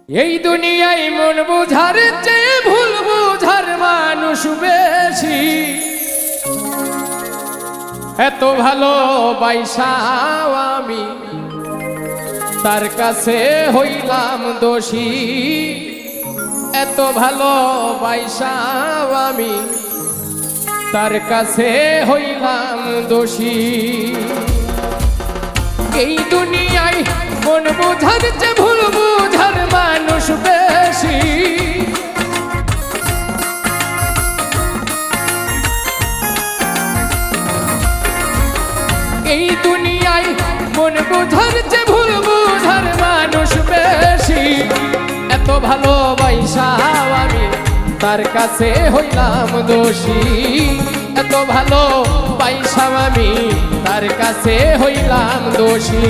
এই দুনিয়ায় মন বুঝার চেয়ে ভুল বুঝার মানুষ বেশি। এত ভালো বাইসাও আমি তার কাছে হইলাম দোষী। এত ভালো বাইসাও আমি তার কাছে হইলাম দোষী। এই দুনিয়ায় মন বুঝার চেয়ে ভুল বুঝার মানুষ বেশি। এই দুনিয়ায় মন বুঝার চেয়ে ভুল বুঝার মানুষ বেশি। এত ভালোবাসাও আমি তার কাছে হইলাম দোষী। এত ভালোবাসাও আমি তার কাছে হইলাম দোষী।